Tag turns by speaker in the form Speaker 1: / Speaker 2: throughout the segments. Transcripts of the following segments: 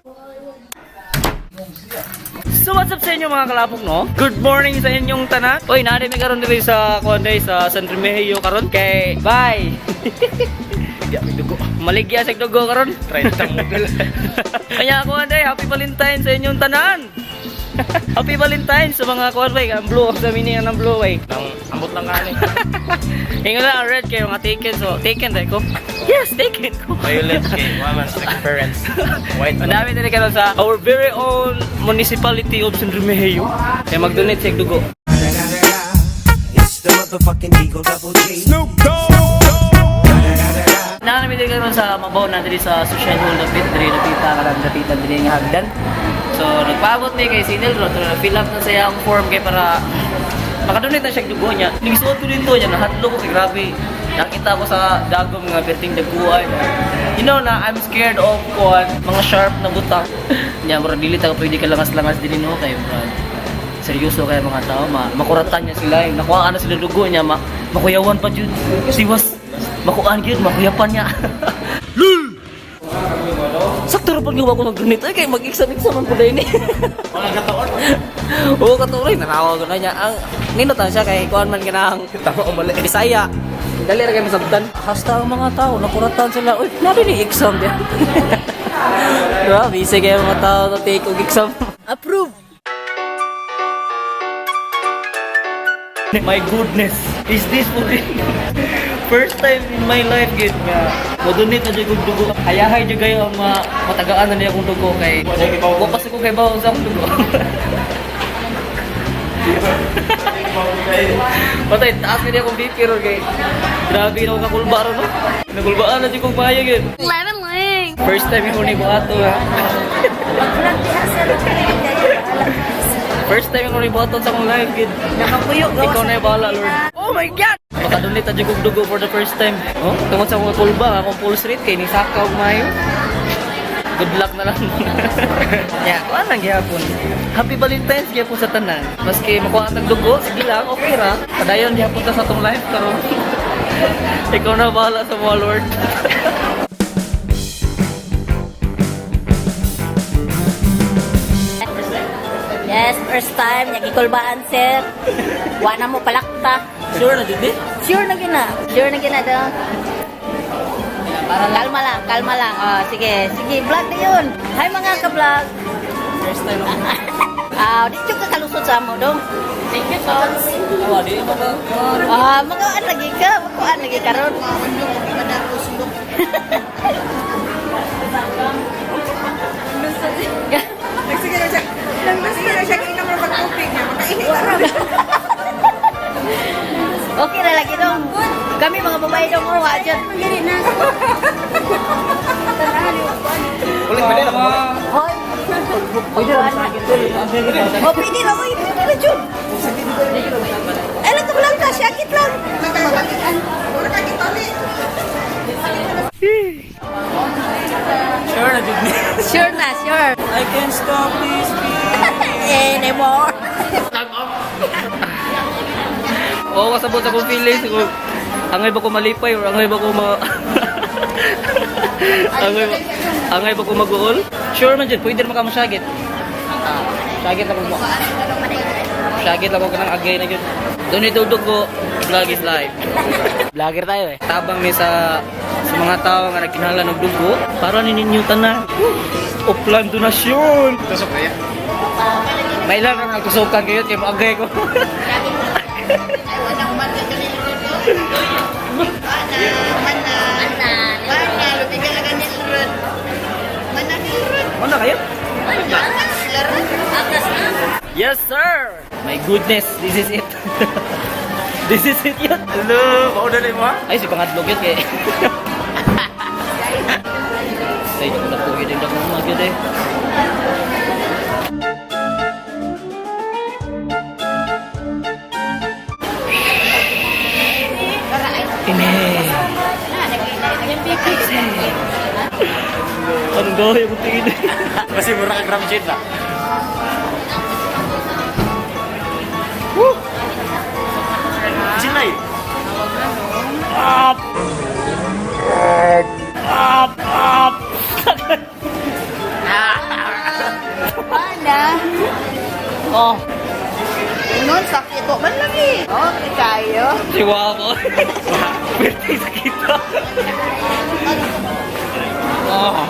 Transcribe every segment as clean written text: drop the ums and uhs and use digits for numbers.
Speaker 1: So what's up sa inyo mga kalapok, no? Good morning sa inyong tanan. Uy, nari mi karon diri sa kuanday sa San Remigio karon kay bye. Ya mi dugo. Maligya sa dugo karon. 30 model. Kaya kuanday, happy Valentine sa inyong tanan. Happy Valentine sa mga kuanday, ang blue sa mini ang blue way.
Speaker 2: Nang ambot lang ani.
Speaker 1: Ingon na ang red kay mga taken, so taken dai ko. Yes, taken ko.
Speaker 2: Violet kay woman's experience. White.
Speaker 1: Ang dami din karon sa our very own municipality of San Remigio. Kaya mag-donate sa dugo.
Speaker 3: It's the motherfucking Eagle Double G. Snoop
Speaker 1: Nakanami din karon sa mabaw na diri sa social hall na pit diri napita karon dapitan diri nga hagdan. So nagpaabot mi kay Sinel ro fill up na saya ang form kay para makadonate na siya dugo niya. Nigsuot ko dito niya nahatlo ko kay grabe. Nakita ko sa dagom nga perting daguan. You know na I'm scared of mga sharp na butang. Nya mura dili ta pwede ka langas-langas dinhi no kay brad. Seryoso kay mga tao makuratan niya sila. Nakuha na sila dugo niya makuyawan pa jud. Siwas makuan gyud makuyapan niya. Lul. Sakto ra pag ko mag-donate ay kay mag-exam man pud ini.
Speaker 2: Wala kataon.
Speaker 1: Oo, katuloy narawa ko na niya. Ang ninutan siya kay kuan man kinang
Speaker 2: Tama o mali.
Speaker 1: Bisaya. Dali ra kay masabtan. Hasta ang mga tao nakuratan sila. Uy, nabi ni exam dia. Grabe, sige ang mga tao na take og exam. Approve. My goodness, is this for first time in my life gid nga modonate na jud kog dugo. Hayahay jud kayo ang matagaan na niya kong dugo kay bukas ko kay bawon sa akong dugo. Patay, taas ka niya kong BP ro kay grabe na akong kakulba ro no. Nagulbaan na jud kong payo gid.
Speaker 4: Lemon Ling!
Speaker 1: First time ko ni buhato ha. First time ko ni buhaton sa akong life gid.
Speaker 4: Nakapuyo
Speaker 1: Ikaw na yung bahala, Lord. Oh my God! Makadunit na dyan kong dugo for the first time. Oh, tungkol sa mga kulba, akong full street kay ni Sakaw Mayo. Good luck na lang. Yeah, wala nang gihapon. Happy Valentine's gihapon sa tanan. Maski makuha ng dugo, sige lang, okay ra. Padayon gihapon ta sa atong life karon. Ikaw na bahala sa mga Lord.
Speaker 4: Yes, first time. Nagikulbaan, sir. Wala mo palakta.
Speaker 1: Sure na, Didi?
Speaker 4: Sure na gina. Sure na gina daw. Kalma lang, kalma lang. Oh, sige, sige, vlog na yun. Hi mga ka-vlog.
Speaker 1: First time ako.
Speaker 4: Dito ka kalusot sa mo dong. Thank you, Tons.
Speaker 1: Awa, di mo ba?
Speaker 4: Magawaan lagi ka. Magawaan lagi ka ron.
Speaker 5: Sige na siya. Sige na siya. Kaya naman mag-coping niya. Makainit na rin.
Speaker 4: Okay na lagi dong. Kami mga babae dong. Oh, dyan. Hindi na.
Speaker 2: Ulit ba nila mo?
Speaker 4: Hoy. Pwede na. Oh, pwede na. Uy, pwede na, Jun. Eh, lang ka. Syakit lang.
Speaker 5: Wala ka kitali.
Speaker 1: Sure na, Didi.
Speaker 4: Sure na, sure.
Speaker 1: I can't stop this feeling.
Speaker 4: Anymore.
Speaker 1: Oo, kasabot akong feelings ko. Angay ba ko malipay or angay ba ko angay ba ko mag-uol? Sure man dyan, pwede naman ka masyagit. Syagit ako mo. Syagit ako ka ng agay na yun. Doon itudog ko, vlog is live. Vlogger tayo eh. Tabang ni sa mga tao nga nagkinala ng dugo, para nininyutan na. Uplan donasyon.
Speaker 2: Tusok na yan.
Speaker 1: May lang ang nagtusukan kayo, kaya maagay ko. Mana kayo? Yes, sir! My goodness, this is it. This is it yun.
Speaker 2: Hello, mauna na mo ha?
Speaker 1: Ay, si pangadlog yun kaya. Ay, ako na po yun. Hindi ako mag-yun eh. Ini. Anong gawin yung tingin eh?
Speaker 2: Kasi mura ka gram shit na. Sinay.
Speaker 1: Up! Up! Up! Oh,
Speaker 4: Ingon, sakit ko man lagi. Okay kayo.
Speaker 1: siwa ko. Pwede sa kita. Oh.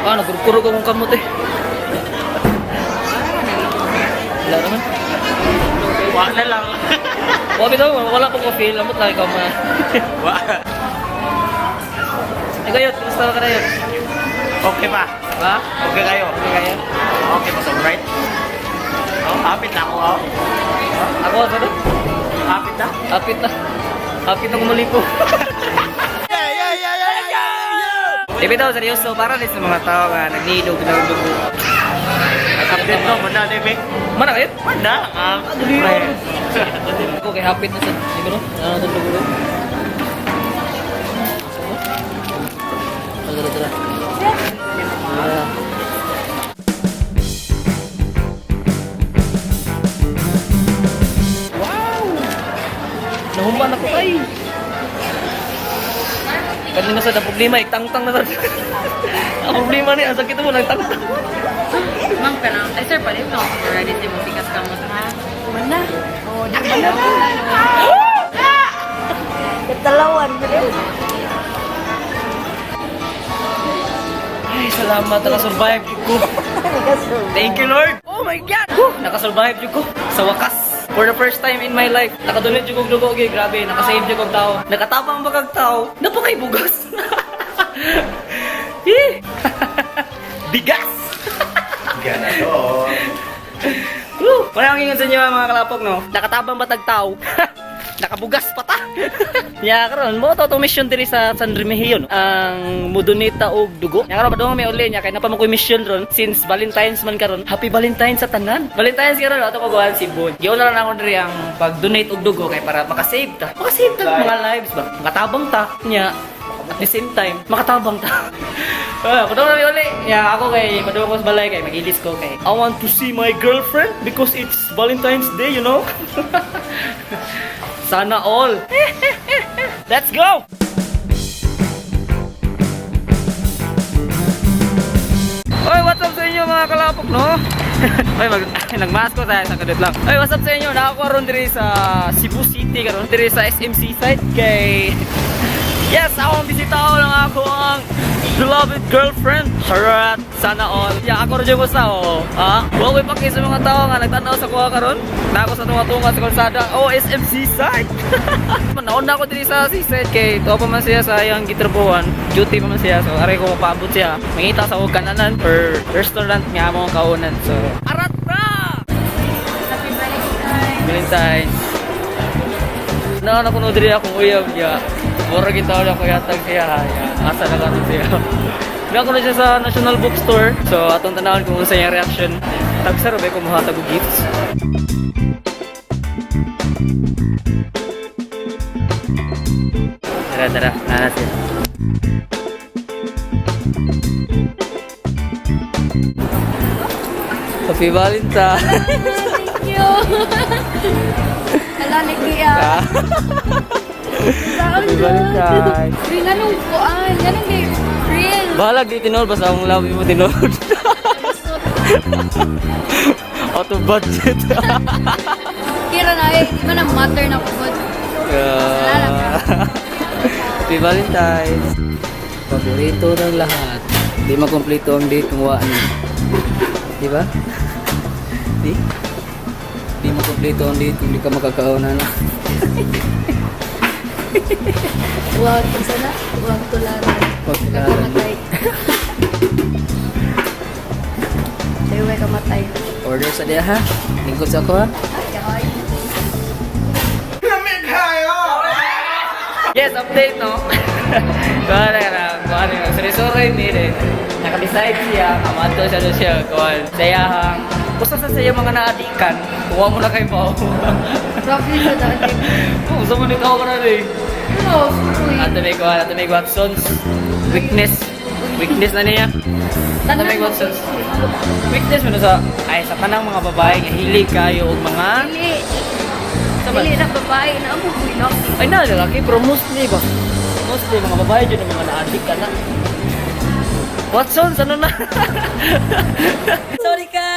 Speaker 1: Ah, nagkurkurog akong kamot eh. Wala naman.
Speaker 2: Wala lang.
Speaker 1: Wabi daw, wala pong ka-feel. Lamot lang ikaw ma. Ay kayo, kumusta ka na yun?
Speaker 2: Okay pa.
Speaker 1: Ha?
Speaker 2: Okay kayo.
Speaker 1: Okay kayo?
Speaker 2: Okay pa, so right? Oh, hapit na ako. Oh.
Speaker 1: Ako, ano?
Speaker 2: Hapit na.
Speaker 1: Hapit na. Hapit na kumalipo. Diba daw, seryoso, para rin sa mga tao nga nagnilog ng dugo.
Speaker 2: Update mo, muna, Debe.
Speaker 1: Mana kayo?
Speaker 2: Muna.
Speaker 1: Ako kay hapit na sa, di ba no? Ano na dugo daw? Tara. Wow! Nahuman ako ay! Kanina sa problema, tang-tang na sa... Ang problema ni, ang sakit mo, nagtang-tang.
Speaker 6: Ma'am ka na. Ay, sir, palit no. Ready si mo pikas ka mo ha.
Speaker 4: Mana? Oh, di ba na? Katalawan mo rin.
Speaker 1: Ay, salamat, nakasurvive ko. Thank you, Lord! Oh my God! Nakasurvive ko sa wakas. For the first time in my life, nakadunit yung dugo, okay, grabe, nakasave yung tao. Nakatabang ba kag tao? Napakay bugas. Bigas!
Speaker 2: Gana to.
Speaker 1: Woo! Parang ingon sa inyo mga kalapog, no? Nakatabang ba tag tao? Nakabugas pa ta. Nya karon mo to mission diri sa San Remigio, no? Ang mudunita og dugo. Nya karon padung may uli nya kay napamo ko mission ron since Valentine's man karon. Happy Valentine's sa tanan. Valentine's karon ato ko gohan si Bon. Giyon na lang ako diri ang pag-donate og dugo kay para makasave ta. Makasave ta mga lives ba. Makatabang ta nya at the same time makatabang ta. Padung na may uli. Nya ako kay padung ko sa balay kay magilis ko kay I want to see my girlfriend because it's Valentine's Day, you know. Sana all. Let's go! Oy, what's up sa inyo mga kalapok, no? Oy, nagmask ko tayo sa kadot lang. Oy, what's up sa inyo? Nakakuha ron diri sa Cebu City karon, diri sa SMC site kay yes, akong bisitaw lang ako ang beloved girlfriend. Charot, sana all. Ya, ako rin yung gusto, oh. Ha? Huwag ko ipakis sa mga tao nga nagtanaw sa kuha karon. Nako sa tunga-tunga sa kalsada. Oh, SMC site. Naon na ako diri sa seaside kay tuwa pa man siya sa iyang gitrabuhan. Duty pa man siya. So, aray ko mapaabot siya. Mangita sa huwag kananan or restaurant nga mo kaunan. So, arat na!
Speaker 6: Happy Valentine's.
Speaker 1: Valentine's. Nakuno diri akong uyab niya. Mura kita ulit ako yatag siya. Asa na lang siya. Nga ko na siya sa National Bookstore. So, atong tanawan kung sa yung reaction. Tagsaro ba kung mahatag og gifts? Tara. Nanas siya. Happy Valentine's!
Speaker 6: Thank you. Kalaligiya.
Speaker 1: Happy Valentine's!
Speaker 6: Uy, ganun kuan. Ganun kay real.
Speaker 1: Balag di tinol, basta ang labi mo tinol. Out of budget.
Speaker 6: Kira na eh. Di ba na matter na po?
Speaker 1: Happy Valentine's! Paborito ng lahat. Di makompleto ang date kung waan. Di ba? Di? Di makompleto ang date kung di ka makakauna na.
Speaker 6: Huwag ko sana. Huwag tularan.
Speaker 1: Huwag tularan.
Speaker 6: Kamatay. Sayo may kamatay.
Speaker 1: Order sa diya ha? Lingkod sa ako ha?
Speaker 6: Ay,
Speaker 1: Yes, update no? Kuhan na. Sorry, hindi. Naka-decide siya, amato siya doon siya. Kuhan. Sayahang, basta sa sayo mga naadikan, kuha mo na kayo pa.
Speaker 6: Grabe siya dati.
Speaker 1: Oo, sa mga ikaw ka na rin.
Speaker 6: Ano? Uy.
Speaker 1: Ato may Watson's weakness na niya. Ato may Watson's weakness mo na sa kanang mga babae nga hilig kayo og mga
Speaker 6: Dili.
Speaker 1: Saban?
Speaker 6: Dili na babae na amo ko ino.
Speaker 1: ay na lalaki pero mostly ba? Mostly mga babae dyan ang mga naadik ka na. Watsons, ano na?
Speaker 4: Sorry ka!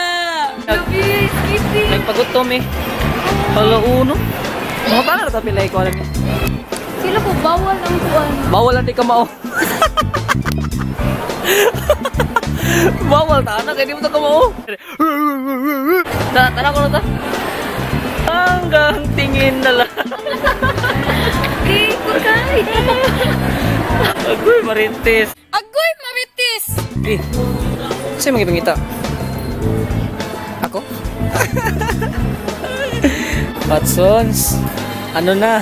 Speaker 1: Nagpagutom eh. Palauno. Mga tanga na tapilay ko alam niya.
Speaker 6: Sila po, bawal ang kuwan.
Speaker 1: Bawal ang di ka mao. Bawal ta na kaya di mo ta kamao. Tara ko na ta. Hanggang tingin na lang.
Speaker 6: Di ko kaya.
Speaker 1: Agoy marintis.
Speaker 6: Agoy, maritis!
Speaker 1: Eh, sa'yo magipangita? Ako? Watsons, ano na?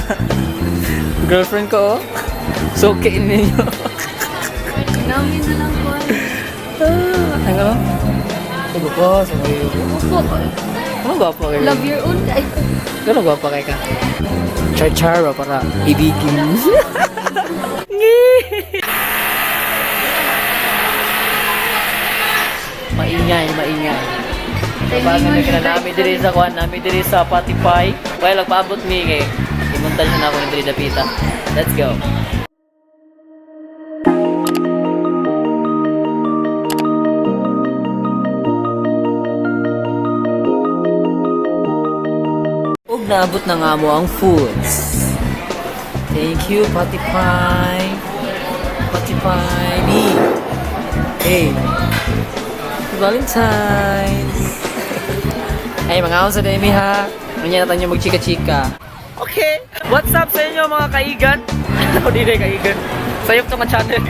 Speaker 1: Girlfriend ko, oh. Sukiin ninyo.
Speaker 6: Namin na lang kuwan.
Speaker 1: Ano? Tugo ko, sa mga
Speaker 6: Opo,
Speaker 1: ano gwapo kayo?
Speaker 6: love your own guy.
Speaker 1: Ano gwapo kayo ka? Char-char ba para ibigin? Maingay, maingay. Bago na kina namin diri sa kuan, namin diri sa Patipay. Well, nagpaabot mi kay imuntan siya na ako ng diri dapita. Let's go. Ug naabot na nga mo ang foods. Thank you, Patipay. Patipay. Ni. Hey. Valentine's. Ay, mga ako sa Demi ha. Manya natin yung magchika-chika. Okay. What's up sa inyo mga kaigan? Ako di na kaigan. Sayop to mga channel.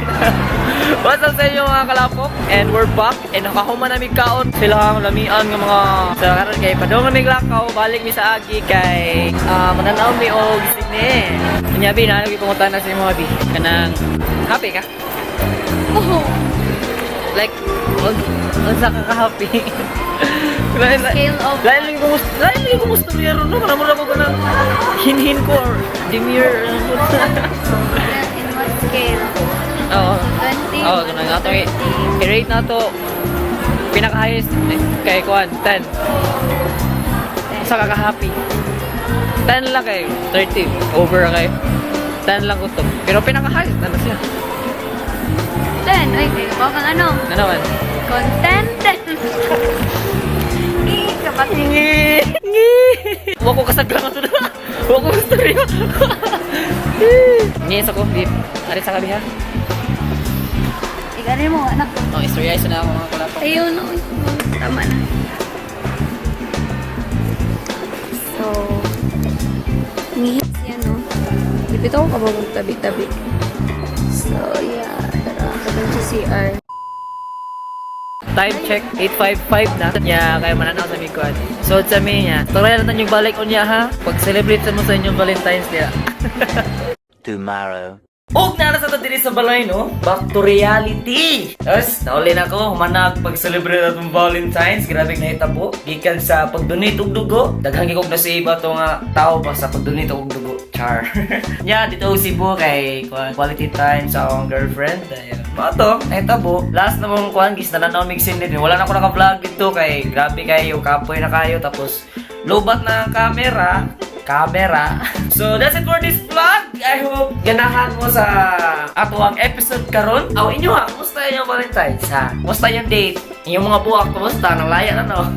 Speaker 1: What's up sa inyo mga kalapok? And we're back. And nakahuman namin kaon. Sila ang lamian ng mga sa karon kay padong namin lakaw. Balik mi sa agi kay mananaw mi og sine. Kunyabi na lagi pumunta na sa mga bi. Kanang happy ka?
Speaker 6: Oh,
Speaker 1: Like, unsa ka ka-happy?
Speaker 6: scale of...
Speaker 1: Lain lagi kumusta niya ron, no? Maramura ko ng hinhin ko or demure.
Speaker 6: In what scale?
Speaker 1: Oo.
Speaker 6: 20?
Speaker 1: Oo, ganun nga ito. I-rate na ito. Pinaka-highest kay Kwan, 10. Unsa ka ka-happy? 10 lang kay 30. Over kay 10 lang ko to. Pero pinaka-highest, ano siya?
Speaker 6: 10. Ay, baka kang ano?
Speaker 1: Ano naman?
Speaker 6: Contented. Kapatid.
Speaker 1: Huwag ko kasaglang ito na. Huwag ko istorya. Niyes ako, di. Arit sa kabiha.
Speaker 6: Iganin mo, anak ko.
Speaker 1: Oh, istorya isa na ako mga kalapang.
Speaker 6: Ayun, no. Tama na. So, ngihit siya, no? Dipito ko kababang tabi-tabi. So, yeah. Tara, kapag sa CR.
Speaker 1: Time check, 8:55 na. Yeah, kaya mananaw sa Mikuan. So, sa niya, tuloy natin yung balik unya ha. Pag-celebrate mo sa inyong Valentine's Day.
Speaker 3: Tomorrow.
Speaker 1: Og na sa diri sa balay no. Back to reality. Yes, nauli na ko humanag pag-celebrate atong Valentine's. Grabe na hitabo. Gikan sa pag-donate og dugo. Daghang gikog na sa iba to nga tao pa sa pag-donate og dugo. Char. Nya dito og Cebu kay quality time sa akong girlfriend. Ayun. Mato, hitabo. Last na mong kuan gis na namig sinin. Wala na ko naka-vlog dito kay grabe kayo kapoy na kayo tapos lobat na ang camera. So that's it for this vlog. I hope ganahan mo sa ato ang episode karon. Aw inyo ha, kumusta yung Valentine's ha? Kumusta yung date? Yung mga buwak, kumusta? Nalaya na no?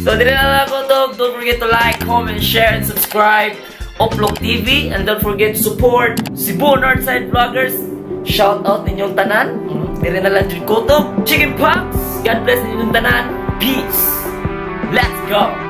Speaker 1: So dire na lang ko to. Don't forget to like, comment, share, and subscribe. Oplok TV. And don't forget to support Cebu Northside Vloggers. Shout out ninyong tanan. Dire na lang dyan ko to. Chicken Pox. God bless ninyong tanan. Peace. Let's go.